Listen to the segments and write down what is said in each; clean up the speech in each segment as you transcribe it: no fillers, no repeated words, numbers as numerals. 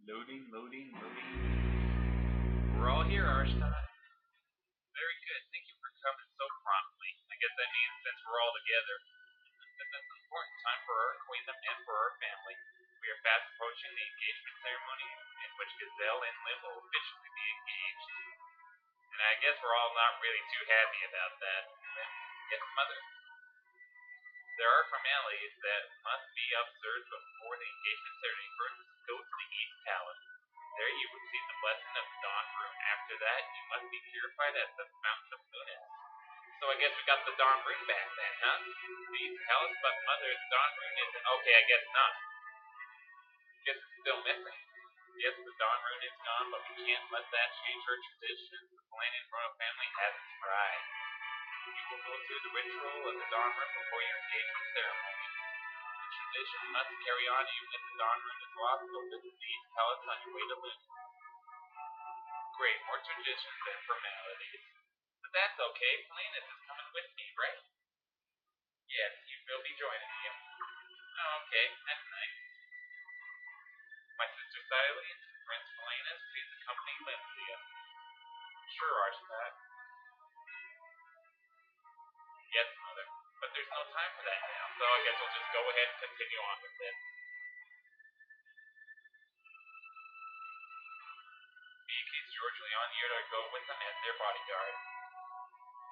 Loading, loading, loading. We're all here, Arshta. Very good. Thank you for coming so promptly. I guess that means since we're all together, that that's an important time for our queen and for our family. We are fast approaching the engagement ceremony in which Gazelle and Lim will officially be engaged. And I guess we're all not really too happy about that. Yes, Mother. There are formalities that must be observed before the engagement ceremony. First, go to the East Palace. There you will receive the blessing of the Dawn Rune. After that, you must be purified at the Fountain of Lunas. So I guess we got the Dawn Rune back then, huh? The East Palace, but Mother, the Dawn Rune isn't. Okay, I guess not. Guess it's still missing. Yes, the Dawn Rune is gone, but we can't let that change our traditions. The Felenan royal family has its pride. You will go through the ritual of the Dawn Rune before your engagement ceremony. The tradition must carry on even if the Dawn Rune is lost, so visit the East Palace on your way to Luna. Great, more traditions and formalities. But that's okay, Felenas is coming with me, right? Yes, he will be joining you. Oh, okay, that's nice. My sister Silene, Prince Felenas, please accompany Lyncia. Sure, Archibald. Yes, Mother. But there's no time for that now, so I guess we'll just go ahead and continue on with it. Beatrice, George, Leon, you're to go with them as their bodyguard.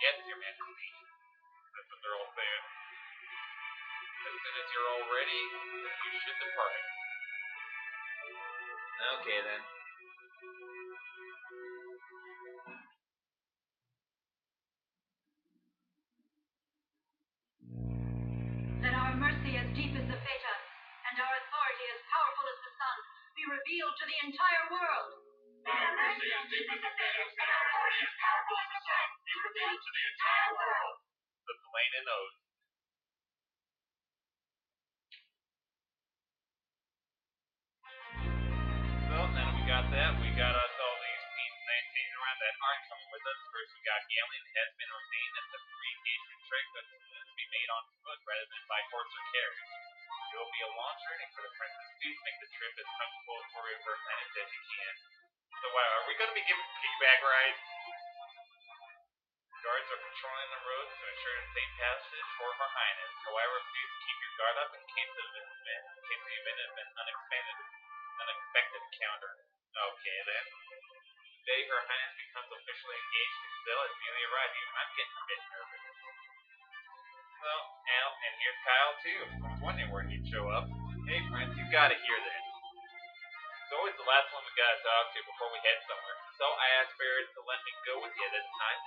Yes, Your Majesty. That's what they're all saying. As soon as you're all ready, you should depart. Okay, then. Let our mercy as deep as the Phaeton, and our authority as powerful as the sun, be revealed to the entire world. Let our mercy as deep as the Phaeton, and our authority as powerful as the sun, be revealed to the entire world. The Felenan Oath. So now we got that. We got us all these queens hanging around that aren't coming with us. First we got Galen has been ordained as the pre-engagement trick that's to be made on foot rather than by horse or carriage. It will be a long journey for the princess. Please make the trip as comfortable for her Highness as you can. So are we going to be giving piggyback rides? Guards are patrolling the roads to ensure safe passage for Her Highness. However, please keep your guard up in case the event has been unexpected encounter. Okay, then. Today, Her Highness becomes officially engaged to Gazelle as newly arrived. Even I'm getting a bit nervous. Well, Al, and here's Kyle, too. I was wondering where he'd show up. Hey, Prince, you've got to hear this. It's always the last one we gotta talk to before we head somewhere. So I asked Barrett to let me go with you this time.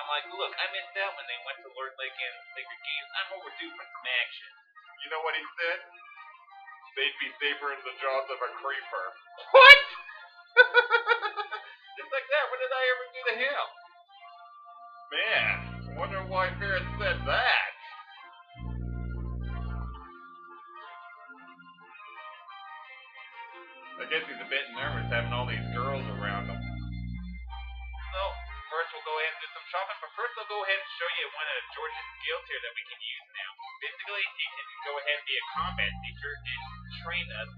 I'm like, look, I missed out when they went to Lord Lake and Sacred Games. I'm overdue for some action. You know what he said? They'd be safer in the jaws of a creeper. What? Just like that, what did I ever do to him? Man, wonder why Barrett said that. I guess he's a bit nervous having all these girls around him. So, first we'll go ahead and do some shopping, but first I'll go ahead and show you one of George's skills here that we can use now. Basically, he can go ahead and be a combat teacher and train us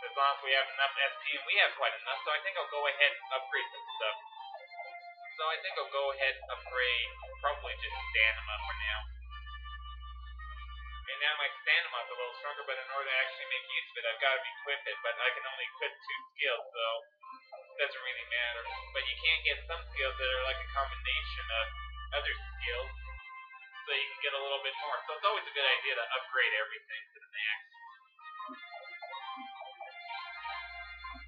as long as we have enough SP, and we have quite enough, so I think I'll go ahead and upgrade some stuff. So I think I'll go ahead and upgrade probably just stamina for now. And now my stamina is a little stronger, but in order to actually make use of it, I've got to equip it, but I can only equip 2 skills, so it doesn't really matter. But you can get some skills that are like a combination of other skills, so you can get a little bit more. So it's always a good idea to upgrade everything to the max.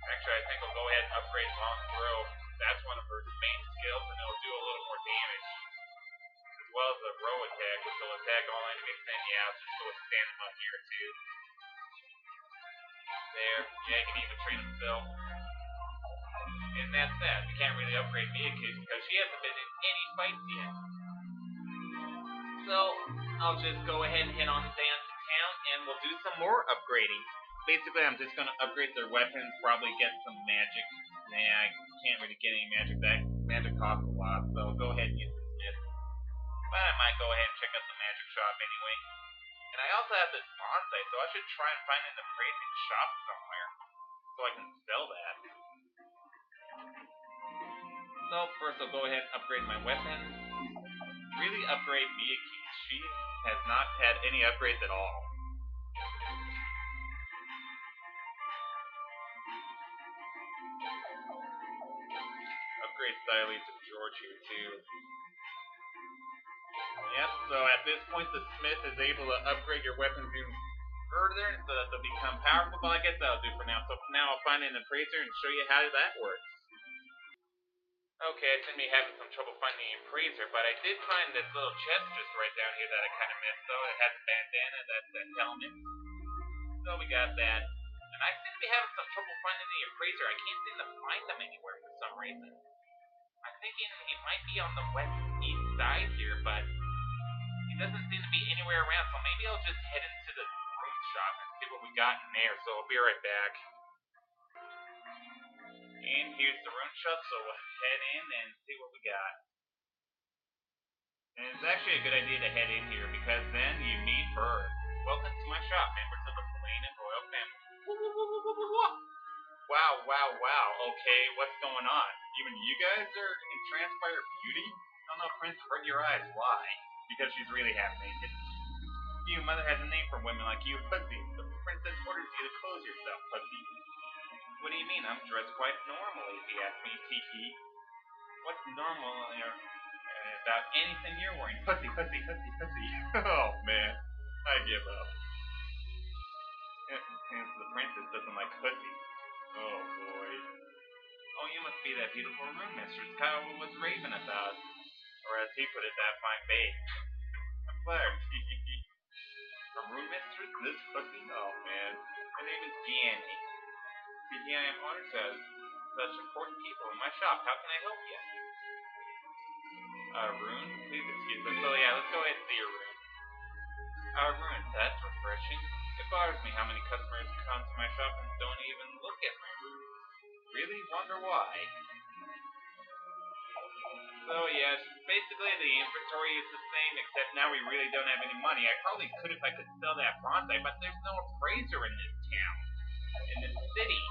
Actually, I think I'll go ahead and upgrade long throw. That's one of her main skills, and it'll do a little more damage. As well as the row attack, which will attack all enemies. And yeah, I'll just go with stamina here too. There, yeah, you can even train himself. And that's that. We can't really upgrade Mia Kids because she hasn't been in any fights yet. So, I'll just go ahead and head on down to town and we'll do some more upgrading. Basically, I'm just going to upgrade their weapons, probably get some magic. Nah, I can't really get any magic. That magic costs a lot, so go ahead and use the smith. But I might go ahead and check out the magic shop anyway. And I also have this bonsai, so I should try and find an appraising shop somewhere. so I can sell that. So first I'll go ahead and upgrade my weapon. Really upgrade Miyaki. She has not had any upgrades at all. Upgrade Styly to George here too. Yep, so at this point the smith is able to upgrade your weapons even further so that they'll become powerful, but I guess that'll do for now. So for now I'll find an appraiser and show you how that works. Okay, I seem to be having some trouble finding the appraiser, but I did find this little chest just right down here that I kind of missed though. It has a bandana, that's that helmet. So we got that. And I seem to be having some trouble finding the appraiser. I can't seem to find them anywhere for some reason. I'm thinking he might be on the west east side here, but he doesn't seem to be anywhere around. So maybe I'll just head into the room shop and see what we got in there. So I'll be right back. And here's the rune shop, so we'll head in and see what we got. And it's actually a good idea to head in here because then you meet her. Welcome to my shop, members of the felenan royal family. Wow. Okay, what's going on? Even you guys are entranced by her beauty? Oh no, Prince, avert your eyes. Why? Because she's really half naked. You, mother, has a name for women like you, Pussy. The princess orders you to close yourself, Pussy. What do you mean? I'm dressed quite normally, if you ask me, Tiki. What's normal about anything you're wearing? Pussy. Oh, man. I give up. The princess doesn't like pussy. Oh, boy. Oh, you must be that beautiful room mistress Kyle was raving about. Or as he put it, that fine babe. I'm flattered, Tiki. A room mistress? This pussy? Oh, man. My name is Gianni. Tiki, I am honored to have such important people in my shop. How can I help you? Rune? Please excuse us. So yeah, let's go ahead and see your rune. Rune, that's refreshing. It bothers me how many customers come to my shop and don't even look at my rune. Really wonder why. So yeah, basically the inventory is the same, except now we really don't have any money. I probably could if I could sell that bonsai, but there's no appraiser in this town, in this city.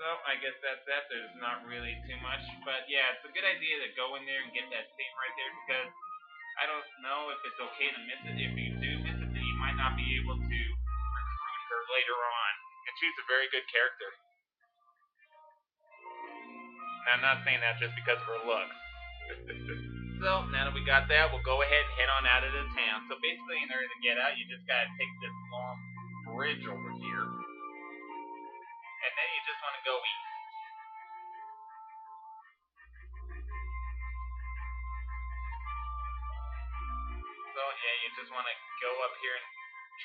So I guess that's that. There's not really too much, but yeah, it's a good idea to go in there and get that thing right there because I don't know if it's okay to miss it. If you do miss it, then you might not be able to recruit her later on. And she's a very good character. And I'm not saying that just because of her looks. So now that we got that, we'll go ahead and head on out of the town. So basically, in order to get out, you just gotta take this long bridge over here, and then you just want to go east. So yeah, you just want to go up here and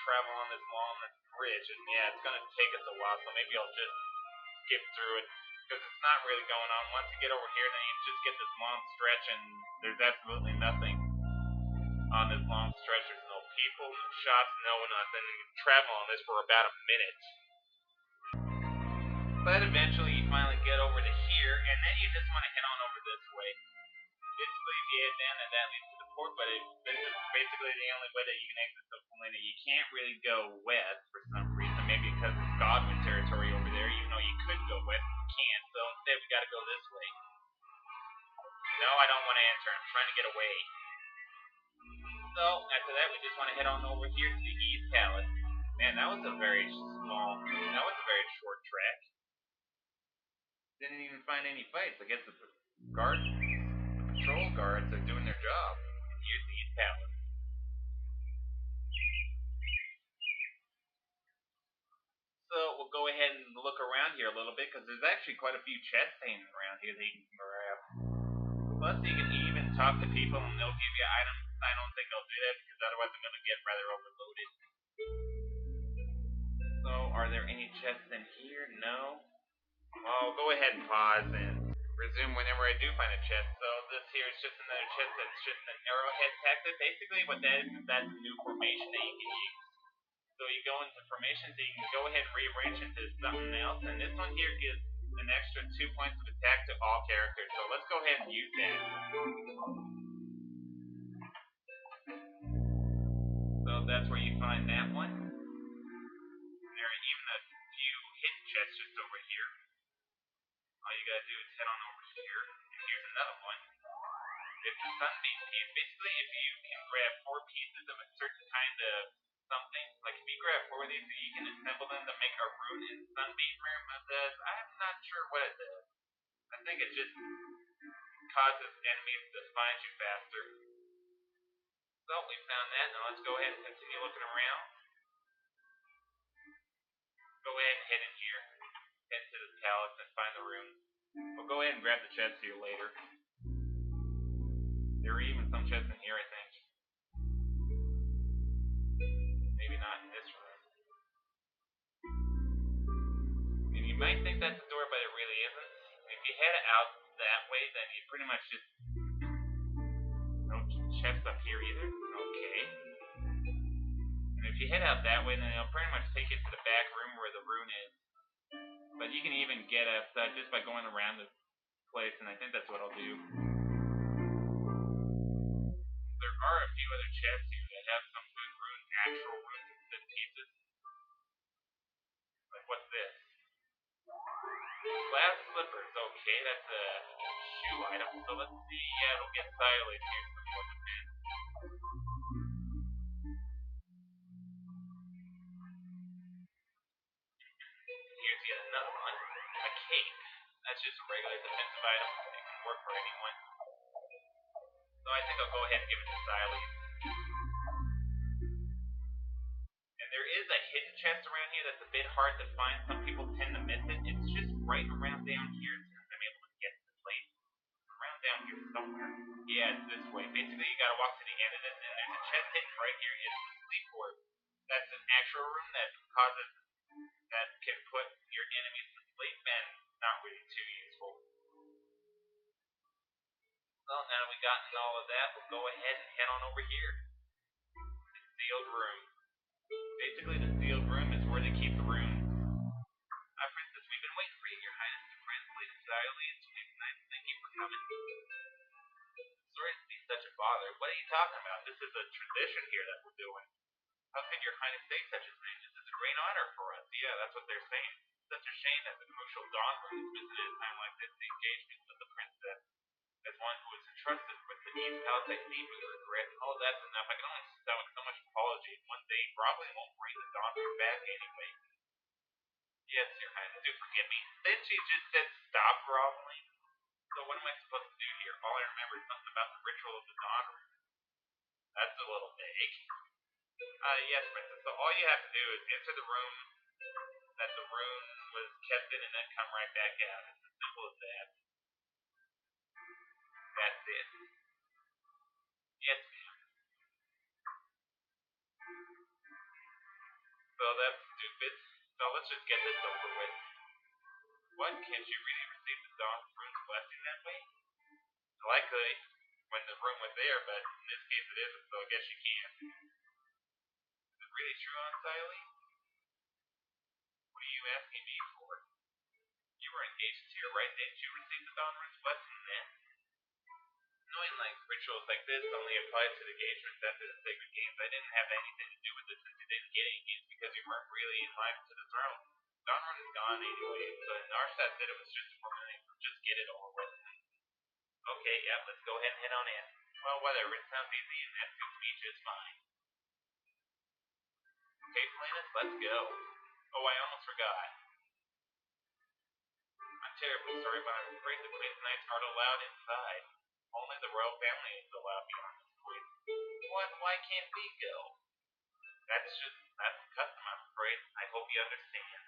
travel on this long bridge, and yeah, it's gonna take us a while. So maybe I'll just skip through it because it's not really going on. Once you get over here, then you just get this long stretch, and there's absolutely nothing on this long stretch. There's no people, no shops, no nothing. You can travel on this for about a minute. But eventually you finally get over to here, and then you just want to head on over this way. Basically, if you head down, and that leads to the port, but this is basically the only way that you can exit the planet. You can't really go west for some reason, maybe because it's Godwin territory over there. Even though you could go west, you can't. So instead, we got to go this way. No, I don't want to enter. I'm trying to get away. So after that, we just want to head on over here to the East Palace. Man, that was a very short trek. Didn't even find any fights. I guess the patrol guards are doing their job. And here's the East Palace. So we'll go ahead and look around here a little bit because there's actually quite a few chests hanging around here that you can grab. Plus, you can even talk to people and they'll give you items. I don't think they'll do that because otherwise I'm going to get rather overloaded. So, are there any chests in here? No. I'll go ahead and pause and resume whenever I do find a chest. So this here is just another chest that's just an arrowhead tactic. Basically what that is that's a new formation that you can use. So you go into formation, so you can go ahead and rearrange into something else. And this one here gives an extra 2 points of attack to all characters. So let's go ahead and use that. So that's where you find that one. There are even a few hit gotta do is head on over here. And here's another one. It's a sunbeam piece. Basically, if you can grab 4 pieces of a certain kind of something, like if you grab 4 of these, you can assemble them to make a rune in sunbeam room. I'm not sure what it does. I think it just causes enemies to find you faster. So we found that. Now let's go ahead and continue looking around. Go ahead and head in here. Head to the palace and find the rune. We'll go ahead and grab the chest here later. There are even some chests in here, I think. Maybe not in this room. And you might think that's a door, but it really isn't. And if you head out that way, then you pretty much just... No chests up here either? Okay. And if you head out that way, then it'll pretty much take you to the back room where the rune is. But you can even get outside just by going around the place, and I think that's what I'll do. There are a few other chests here that have some good runes, actual runes instead of pieces. Like, what's this? Glass slippers, okay, that's a shoe item. So let's see, yeah, it'll get sideways here some more defense. Here's yet another one. A cape. That's just a regular defensive item. It can work for anyone. So I think I'll go ahead and give it to Silas. And there is a hidden chest around here that's a bit hard to find. Some people tend to miss it. It's just right around down here since I'm able to get to the place. Around down here somewhere. Yeah, it's this way. Basically, you gotta walk to the end of this, and there's a chest hidden right here. It's the sleep orb. That's an actual room that can put your enemies to sleep, and not really too useful. Well, now that we've gotten all of that, we'll go ahead and head on over here. The sealed room. Basically, the sealed room is where they keep the runes. Princess, we've been waiting for you, Your Highness, to translate entirely into these nights. Thank you for coming. Sorry to be such a bother. What are you talking about? This is a tradition here that we're doing. How could Your Highness say such a thing? This is a great honor for us. Yeah, that's what they're saying. Such a shame that the crucial dawn room is missing at a time like this. The engagement with the princess, as one who is entrusted with the East Palace, I deeply regret. Oh, that's enough. I can only stomach so much apology. One day probably won't bring the dawn room back anyway. Yes, Your Highness, do forgive me. Then she just said stop groveling. So what am I supposed to do here? All I remember is something about the ritual of the dawn room. That's a little vague. Yes, Princess. So all you have to do is enter the room that the rune was kept in and then come right back out. It's as simple as that. That's it. Yes, ma'am. So that's stupid. So let's just get this over with. What? Can't you really receive the dawn rune's blessing that way? Well, I could when the room was there, but in this case it isn't, so I guess you can. Is it really true, Aunt Siley? What are you asking me for? You were engaged to your right, didn't you receive the dawn rune's blessing then? Knowing like rituals like this only applies to the engagements after the sacred games. I didn't have anything to do with it since you didn't get engaged because you weren't really in line to the throne. Dawnrun is gone anyway, so Narset said it was just a formality. Just get it over with. Okay, yeah, let's go ahead and head on in. Well, whatever, it sounds easy and that suits me just fine. Okay, Felenan, let's go. Oh, I almost forgot. I'm terribly sorry, but I'm afraid the Queen's Knights aren't allowed inside. Only the royal family is allowed beyond this point. What? Why can't we go? That's custom, I'm afraid. I hope you understand.